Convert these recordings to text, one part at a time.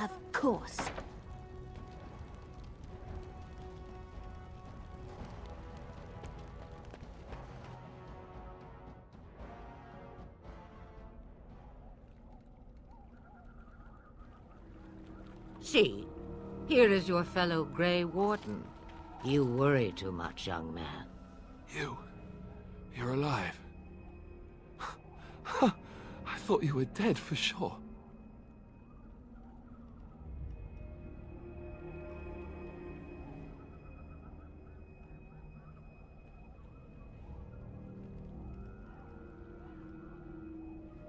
Of course. See, here is your fellow Grey Warden. You worry too much, young man. You're alive. I thought you were dead for sure.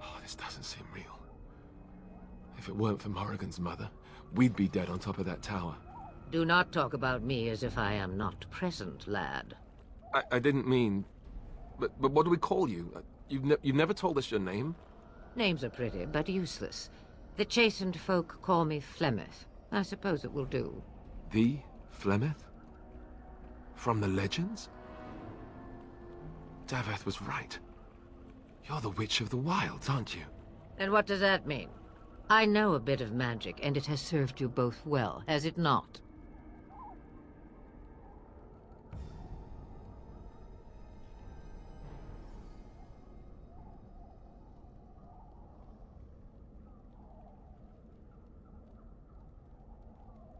Oh, this doesn't seem real. If it weren't for Morrigan's mother, we'd be dead on top of that tower. Do not talk about me as if I am not present, lad. I didn't mean... But what do we call you? You've never told us your name? Names are pretty, but useless. The chastened folk call me Flemeth. I suppose it will do. The Flemeth? From the legends? Daveth was right. You're the Witch of the Wilds, aren't you? And what does that mean? I know a bit of magic, and it has served you both well, has it not?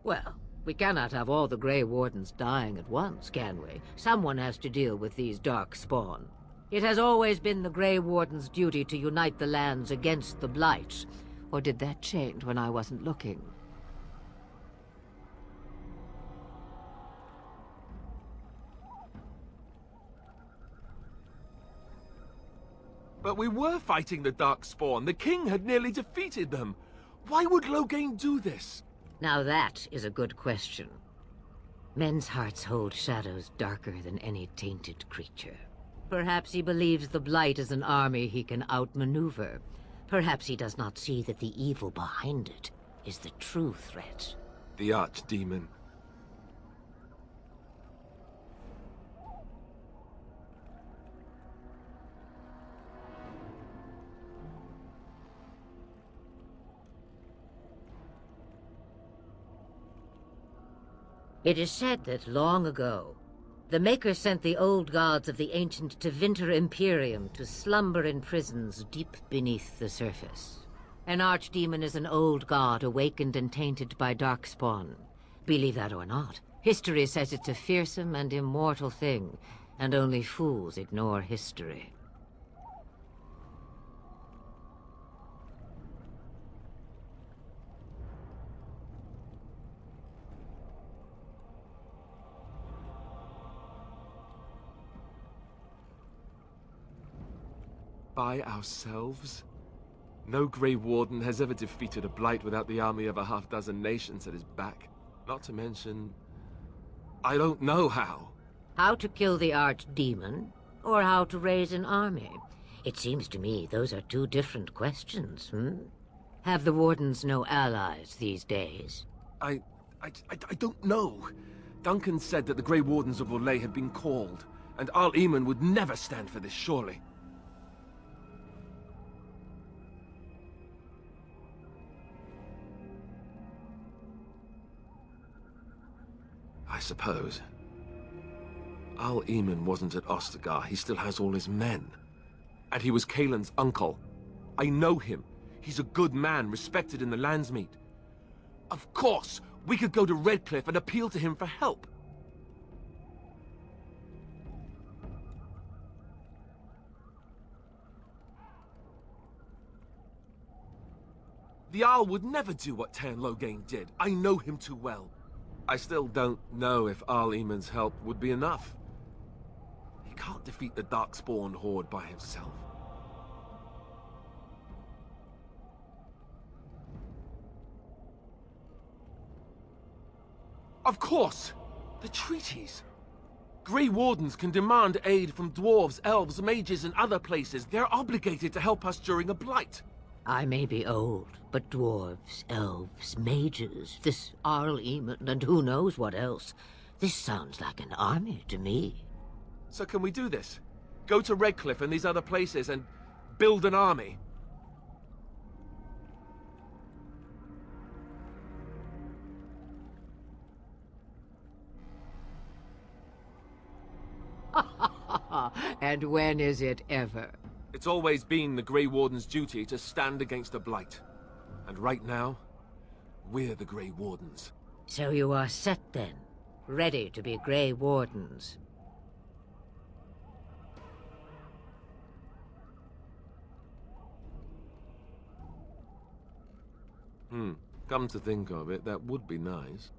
Well, we cannot have all the Grey Wardens dying at once, can we? Someone has to deal with these dark spawn. It has always been the Grey Warden's duty to unite the lands against the Blight. Or did that change when I wasn't looking? But we were fighting the Darkspawn. The king had nearly defeated them. Why would Loghain do this? Now that is a good question. Men's hearts hold shadows darker than any tainted creature. Perhaps he believes the Blight is an army he can outmaneuver. Perhaps he does not see that the evil behind it is the true threat. The Archdemon. It is said that long ago, the Maker sent the old gods of the ancient Tevinter Imperium to slumber in prisons deep beneath the surface. An archdemon is an old god awakened and tainted by darkspawn. Believe that or not, history says it's a fearsome and immortal thing, and only fools ignore history. By ourselves? No Grey Warden has ever defeated a Blight without the army of a half-dozen nations at his back. Not to mention... I don't know how. How to kill the archdemon, or how to raise an army? It seems to me those are two different questions, Have the Wardens no allies these days? I don't know. Duncan said that the Grey Wardens of Orlais had been called, and Arl Eamon would never stand for this, surely. I suppose. Arl Eamon wasn't at Ostagar. He still has all his men. And he was Kaelin's uncle. I know him. He's a good man, respected in the Landsmeet. Of course, we could go to Redcliffe and appeal to him for help. The Arl would never do what Tairn Loghain did. I know him too well. I still don't know if Arl Eamon's help would be enough. He can't defeat the Darkspawn horde by himself. Of course! The treaties! Grey Wardens can demand aid from dwarves, elves, mages, and other places. They're obligated to help us during a blight. I may be old, but dwarves, elves, mages, this Arl Eamon, and who knows what else. This sounds like an army to me. So can we do this? Go to Redcliffe and these other places and build an army? And when is it ever? It's always been the Grey Warden's duty to stand against the Blight. And right now, we're the Grey Wardens. So you are set then, ready to be Grey Wardens. Come to think of it, that would be nice.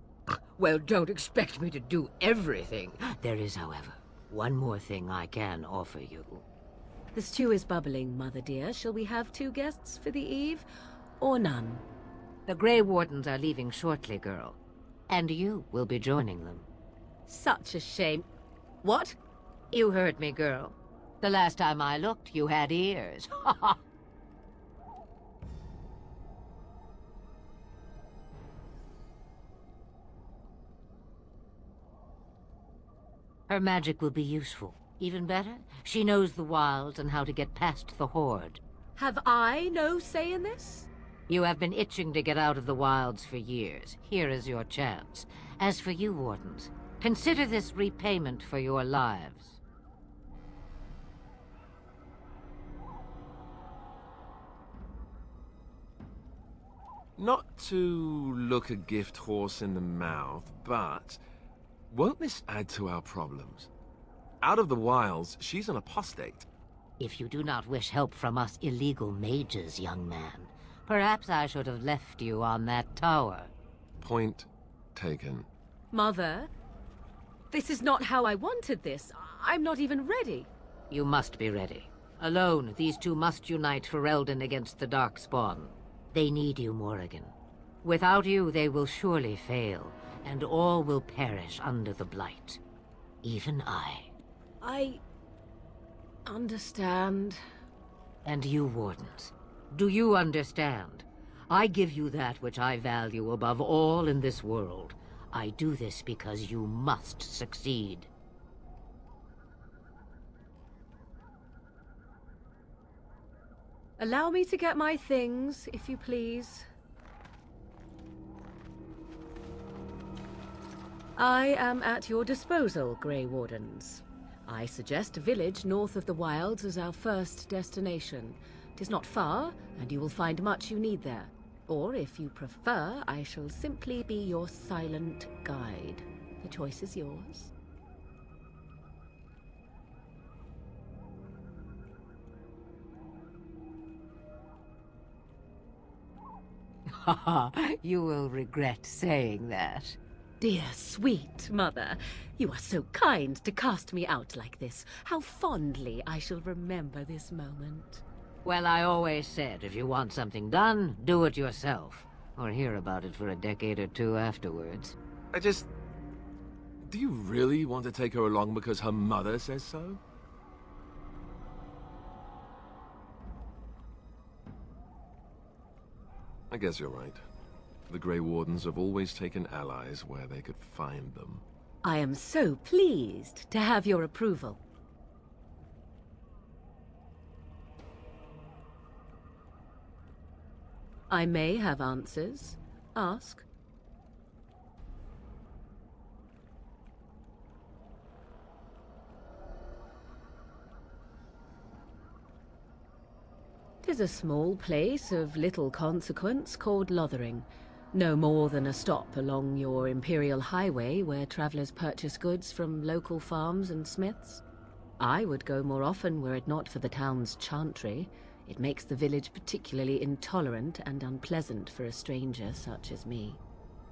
Well, don't expect me to do everything. There is, however, one more thing I can offer you. The stew is bubbling, Mother dear. Shall we have 2 guests for the eve, or none? The Grey Wardens are leaving shortly, girl. And you will be joining them. Such a shame. What? You heard me, girl. The last time I looked, you had ears. Ha ha! Her magic will be useful. Even better, she knows the wilds and how to get past the Horde. Have I no say in this? You have been itching to get out of the wilds for years. Here is your chance. As for you, Wardens, consider this repayment for your lives. Not to look a gift horse in the mouth, but won't this add to our problems? Out of the wilds, she's an apostate. If you do not wish help from us illegal mages, young man, perhaps I should have left you on that tower. Point taken. Mother, this is not how I wanted this. I'm not even ready. You must be ready. Alone, these two must unite for Eldon against the Darkspawn. They need you, Morrigan. Without you, they will surely fail, and all will perish under the Blight. Even I. I understand. And you, Wardens, do you understand? I give you that which I value above all in this world. I do this because you must succeed. Allow me to get my things, if you please. I am at your disposal, Grey Wardens. I suggest a village north of the wilds as our first destination. It is not far, and you will find much you need there. Or, if you prefer, I shall simply be your silent guide. The choice is yours. Haha, you will regret saying that. Dear, sweet mother, you are so kind to cast me out like this. How fondly I shall remember this moment. Well, I always said, if you want something done, do it yourself. Or hear about it for a decade or two afterwards. Do you really want to take her along because her mother says so? I guess you're right. The Grey Wardens have always taken allies where they could find them. I am so pleased to have your approval. I may have answers. Ask. Tis a small place of little consequence called Lothering. No more than a stop along your Imperial Highway where travelers purchase goods from local farms and smiths. I would go more often were it not for the town's chantry. It makes the village particularly intolerant and unpleasant for a stranger such as me.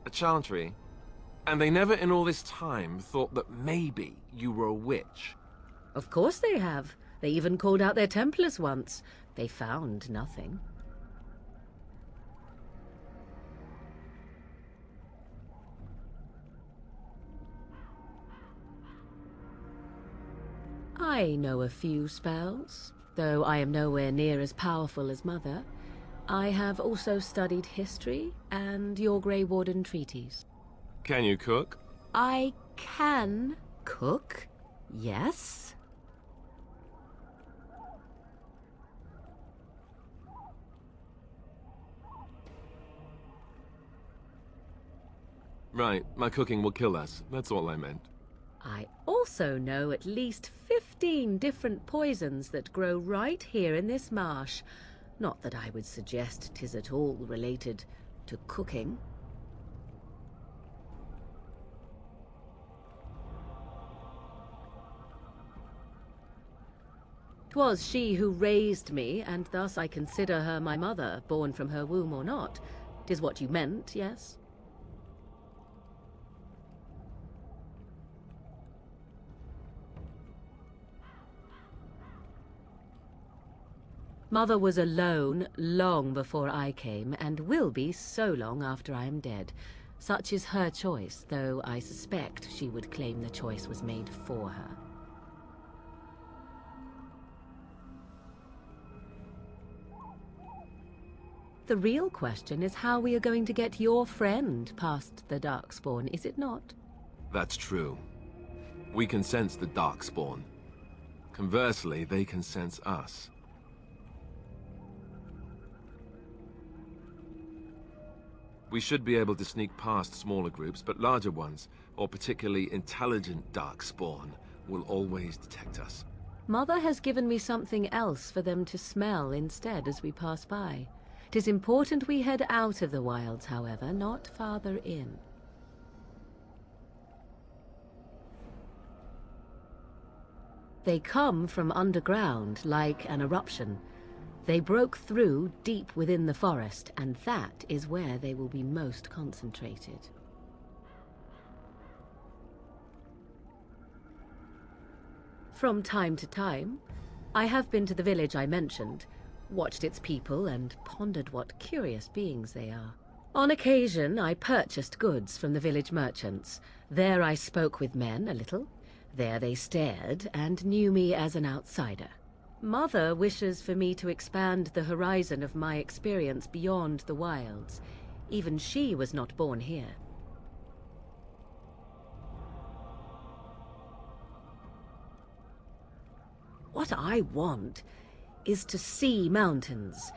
A chantry? And they never in all this time thought that maybe you were a witch? Of course they have. They even called out their Templars once. They found nothing. I know a few spells, though I am nowhere near as powerful as Mother. I have also studied history and your Grey Warden treaties. Can you cook? I can cook, yes. Right, my cooking will kill us. That's all I meant. I also know at least 50 16 different poisons that grow right here in this marsh. Not that I would suggest 'tis at all related to cooking. 'Twas she who raised me, and thus I consider her my mother, born from her womb or not. 'Tis what you meant, yes? Mother was alone long before I came, and will be so long after I am dead. Such is her choice, though I suspect she would claim the choice was made for her. The real question is how we are going to get your friend past the Darkspawn, is it not? That's true. We can sense the Darkspawn. Conversely, they can sense us. We should be able to sneak past smaller groups, but larger ones, or particularly intelligent Darkspawn, will always detect us. Mother has given me something else for them to smell instead as we pass by. 'Tis important we head out of the wilds, however, not farther in. They come from underground, like an eruption. They broke through deep within the forest, and that is where they will be most concentrated. From time to time, I have been to the village I mentioned, watched its people, and pondered what curious beings they are. On occasion, I purchased goods from the village merchants. There I spoke with men a little. There they stared and knew me as an outsider. Mother wishes for me to expand the horizon of my experience beyond the wilds. Even she was not born here. What I want is to see mountains.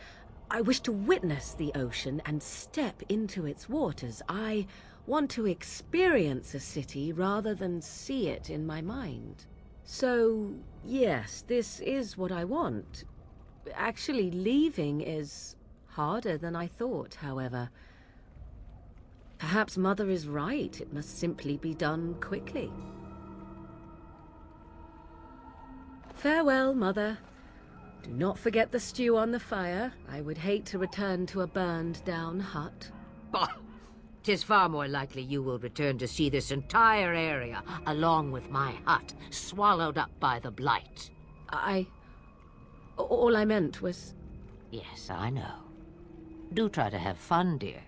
I wish to witness the ocean and step into its waters. I want to experience a city rather than see it in my mind. So, yes, this is what I want. Actually, leaving is harder than I thought, however. Perhaps Mother is right. It must simply be done quickly. Farewell, Mother. Do not forget the stew on the fire. I would hate to return to a burned-down hut. Bah! 'Tis far more likely you will return to see this entire area, along with my hut, swallowed up by the blight. All I meant was... Yes, I know. Do try to have fun, dear.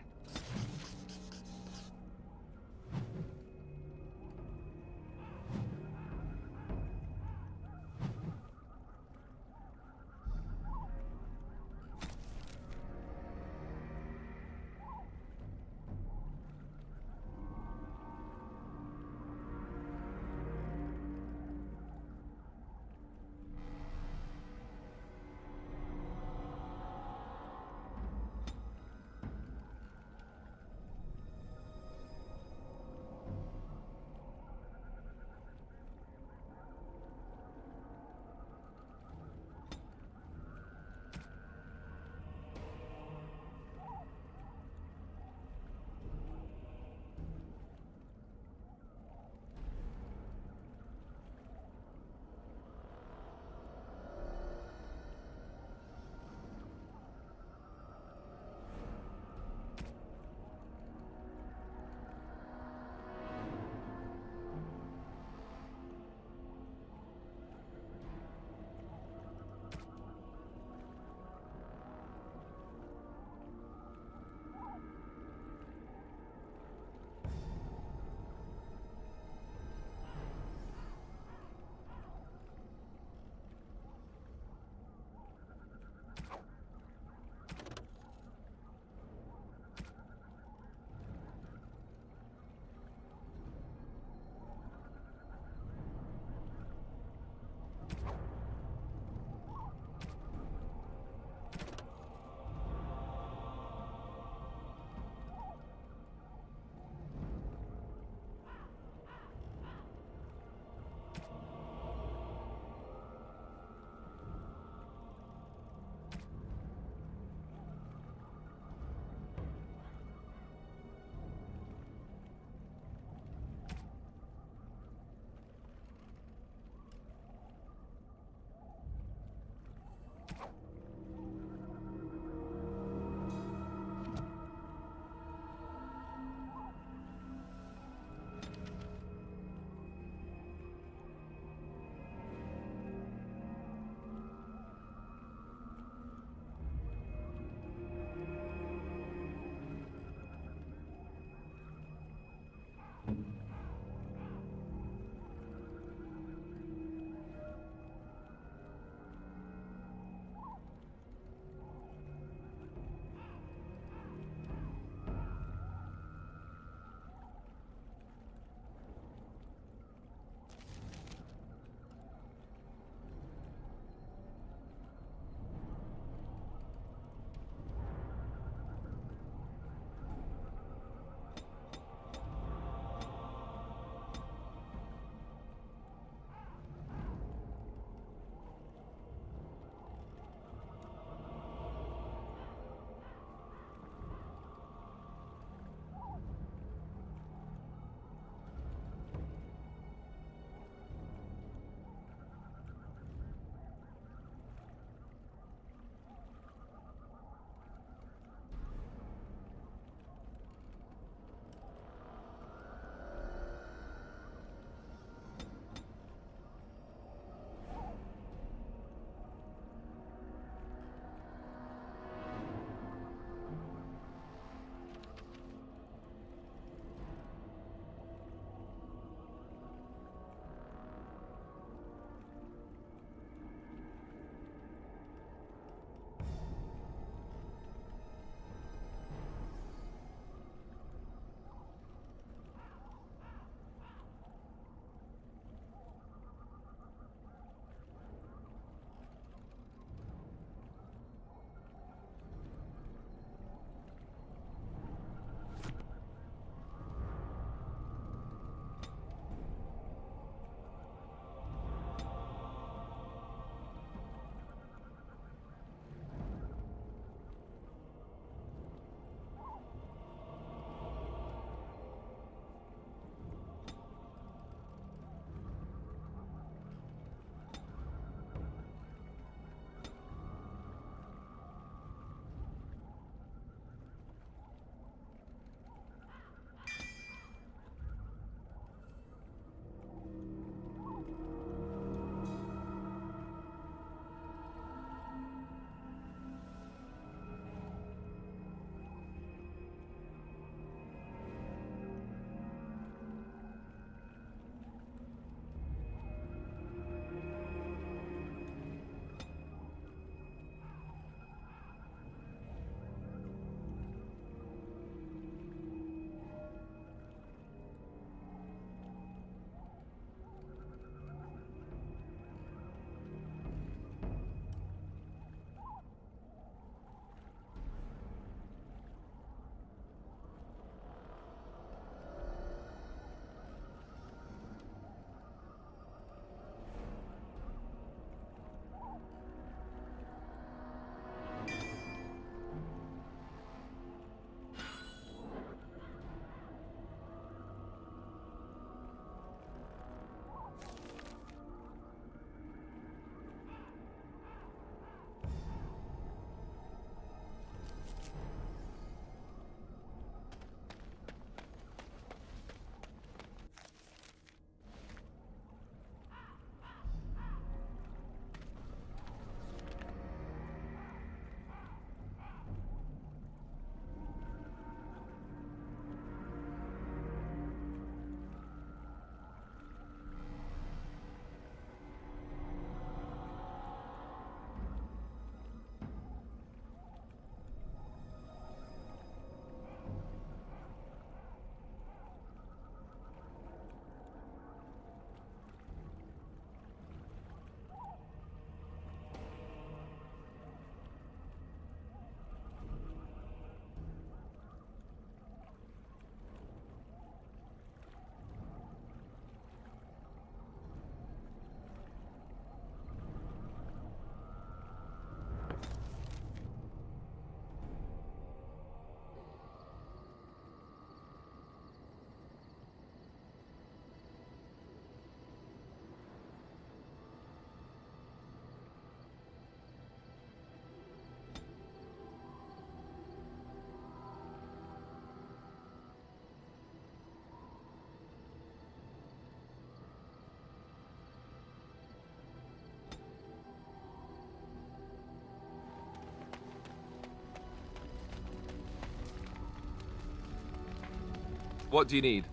What do you need?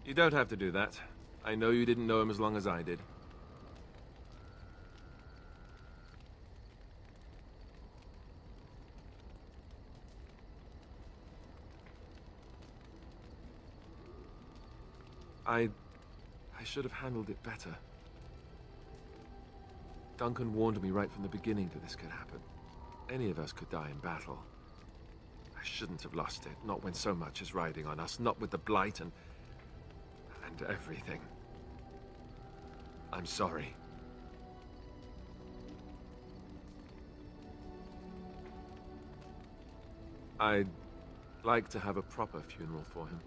You don't have to do that. I know you didn't know him as long as I did. I should have handled it better. Duncan warned me right from the beginning that this could happen. Any of us could die in battle. I shouldn't have lost it, not when so much is riding on us, not with the Blight and everything. I'm sorry. I'd like to have a proper funeral for him.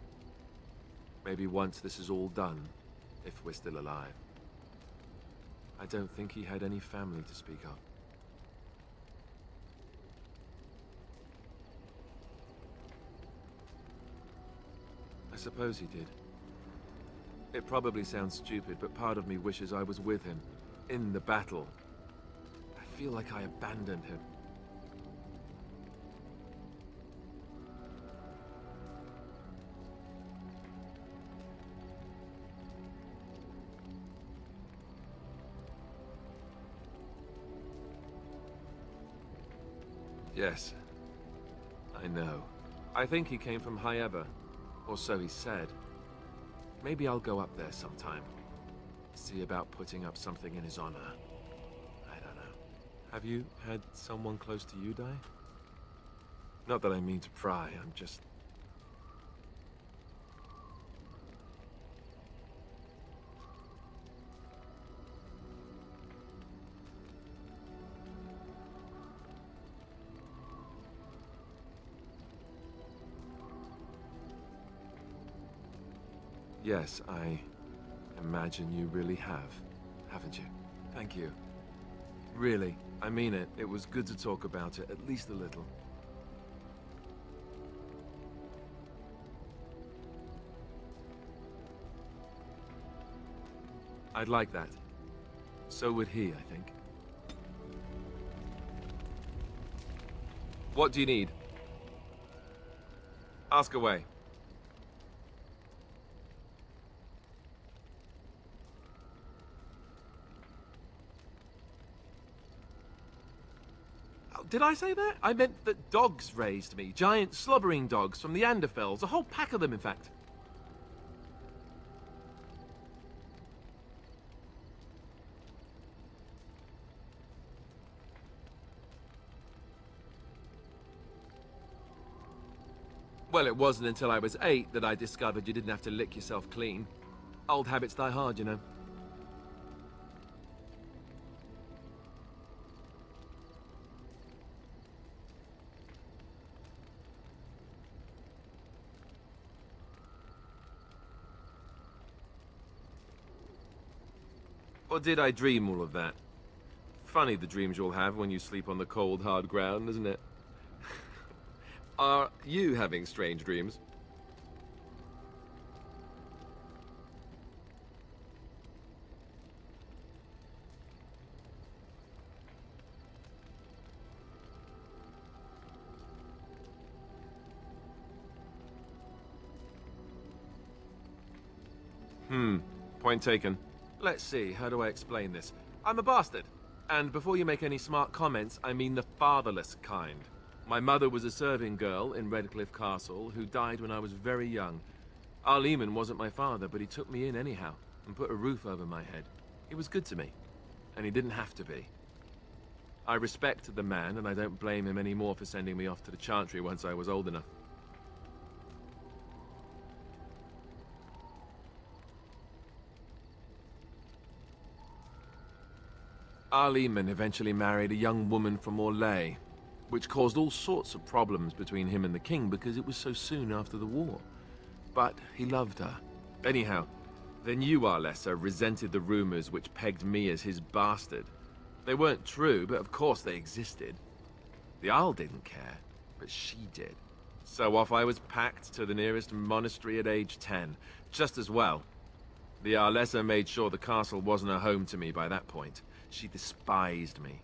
Maybe once this is all done, if we're still alive. I don't think he had any family to speak of. I suppose he did. It probably sounds stupid, but part of me wishes I was with him, in the battle. I feel like I abandoned him. Yes, I know. I think he came from High Ever, or so he said. Maybe I'll go up there sometime. See about putting up something in his honor. I don't know. Have you had someone close to you die? Not that I mean to pry, I'm just... Yes, I imagine you really have, haven't you? Thank you. Really, I mean it. It was good to talk about it, at least a little. I'd like that. So would he, I think. What do you need? Ask away. Did I say that? I meant that dogs raised me. Giant slobbering dogs from the Anderfells. A whole pack of them, in fact. Well, it wasn't until I was 8 that I discovered you didn't have to lick yourself clean. Old habits die hard, you know. Or did I dream all of that? Funny the dreams you'll have when you sleep on the cold, hard ground, isn't it? Are you having strange dreams? Point taken. Let's see, how do I explain this? I'm a bastard. And before you make any smart comments, I mean the fatherless kind. My mother was a serving girl in Redcliffe Castle who died when I was very young. Eamon wasn't my father, but he took me in anyhow and put a roof over my head. He was good to me, and he didn't have to be. I respect the man, and I don't blame him anymore for sending me off to the Chantry once I was old enough. Eamon eventually married a young woman from Orlais, which caused all sorts of problems between him and the king because it was so soon after the war. But he loved her. Anyhow, the new Alistair resented the rumors which pegged me as his bastard. They weren't true, but of course they existed. The Isle didn't care, but she did. So off I was packed to the nearest monastery at age 10, just as well. The Alistair made sure the castle wasn't a home to me by that point. She despised me.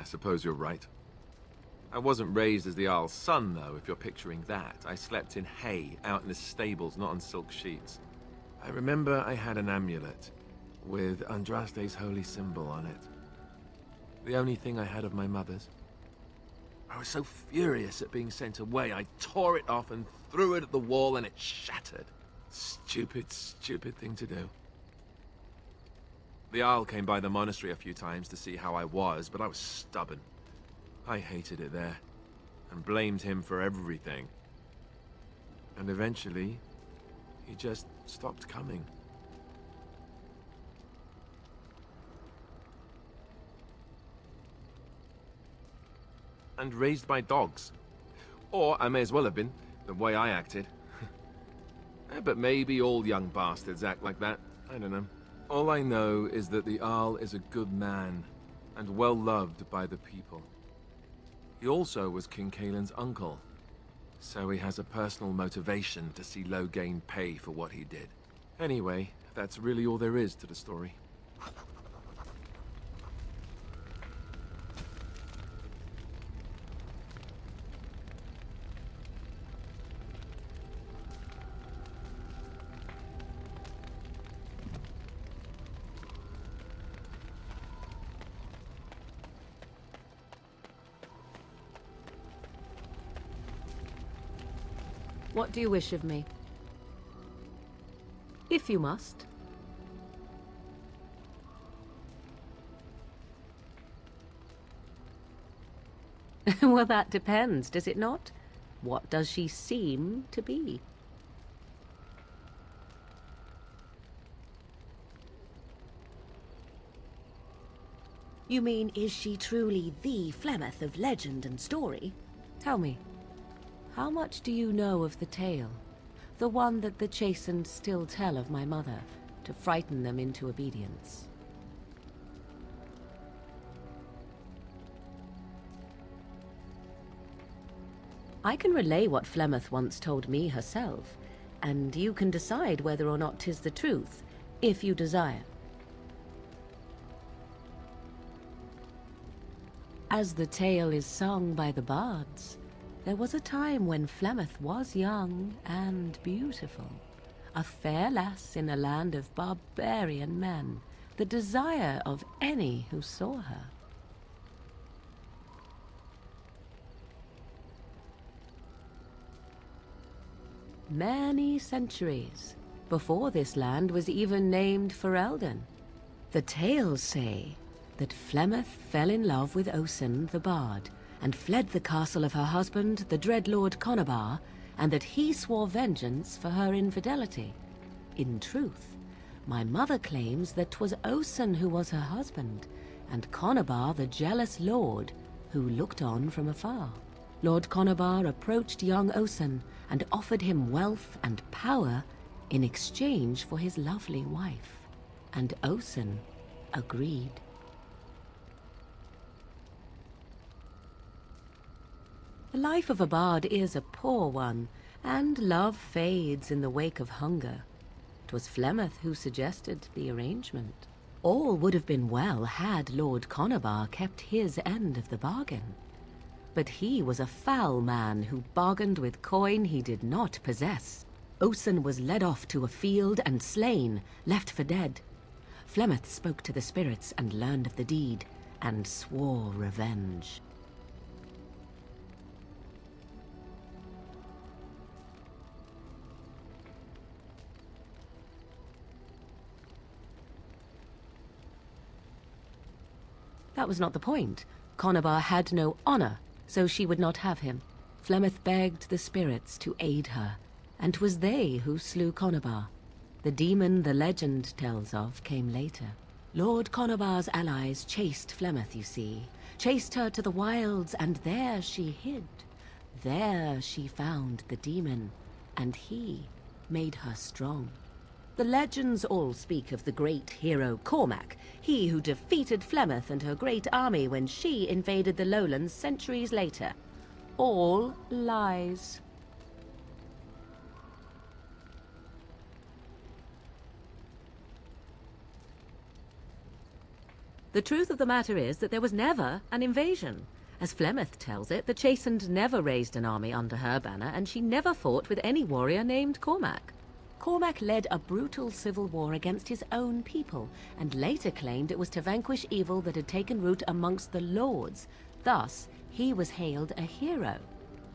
I suppose you're right. I wasn't raised as the Jarl's son, though, if you're picturing that. I slept in hay, out in the stables, not on silk sheets. I remember I had an amulet with Andraste's holy symbol on it. The only thing I had of my mother's. I was so furious at being sent away, I tore it off and threw it at the wall and it shattered. Stupid, stupid thing to do. The Jarl came by the monastery a few times to see how I was, but I was stubborn. I hated it there, and blamed him for everything. And eventually, he just stopped coming. And raised my dogs. Or I may as well have been, the way I acted. But maybe all young bastards act like that. I don't know. All I know is that the Jarl is a good man, and well loved by the people. He also was King Kaelin's uncle, so he has a personal motivation to see Loghain pay for what he did. Anyway, that's really all there is to the story. What do you wish of me? If you must. Well, that depends, does it not? What does she seem to be? You mean, is she truly the Flemeth of legend and story? Tell me. How much do you know of the tale? The one that the chastened still tell of my mother, to frighten them into obedience. I can relay what Flemeth once told me herself, and you can decide whether or not 'tis the truth, if you desire. As the tale is sung by the bards, there was a time when Flemeth was young and beautiful, a fair lass in a land of barbarian men, the desire of any who saw her. Many centuries before this land was even named Ferelden. The tales say that Flemeth fell in love with Osen the bard, and fled the castle of her husband, the Dreadlord Conobar, and that he swore vengeance for her infidelity. In truth, my mother claims that 'twas Osen who was her husband, and Conobar the jealous lord who looked on from afar. Lord Conobar approached young Osen and offered him wealth and power in exchange for his lovely wife, and Osen agreed. The life of a bard is a poor one, and love fades in the wake of hunger. 'Twas Flemeth who suggested the arrangement. All would have been well had Lord Conobar kept his end of the bargain. But he was a foul man who bargained with coin he did not possess. Osen was led off to a field and slain, left for dead. Flemeth spoke to the spirits and learned of the deed, and swore revenge. That was not the point. Conobar had no honor, so she would not have him. Flemeth begged the spirits to aid her, and 'twas they who slew Conobar. The demon the legend tells of came later. Lord Conobar's allies chased Flemeth, you see, chased her to the wilds, and there she hid. There she found the demon, and he made her strong. The legends all speak of the great hero Cormac, he who defeated Flemeth and her great army when she invaded the lowlands centuries later. All lies. The truth of the matter is that there was never an invasion. As Flemeth tells it, the Chastened never raised an army under her banner, and she never fought with any warrior named Cormac. Cormac led a brutal civil war against his own people, and later claimed it was to vanquish evil that had taken root amongst the lords. Thus, he was hailed a hero.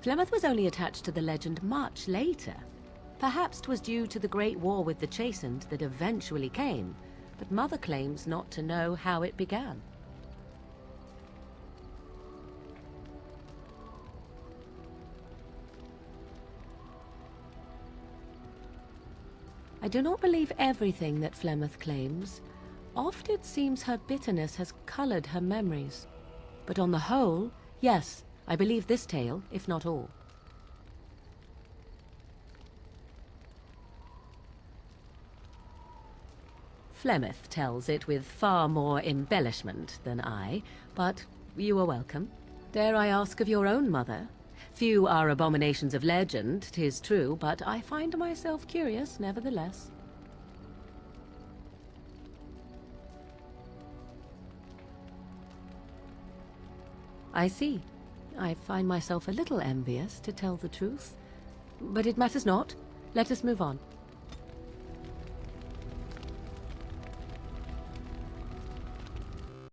Flemeth was only attached to the legend much later. Perhaps 'twas due to the great war with the Chastened that eventually came, but Mother claims not to know how it began. I do not believe everything that Flemeth claims. Oft it seems her bitterness has colored her memories. But on the whole, yes, I believe this tale, if not all. Flemeth tells it with far more embellishment than I, but you are welcome. Dare I ask of your own mother? Few are abominations of legend, 'tis true, but I find myself curious nevertheless. I see. I find myself a little envious, to tell the truth. But it matters not. Let us move on.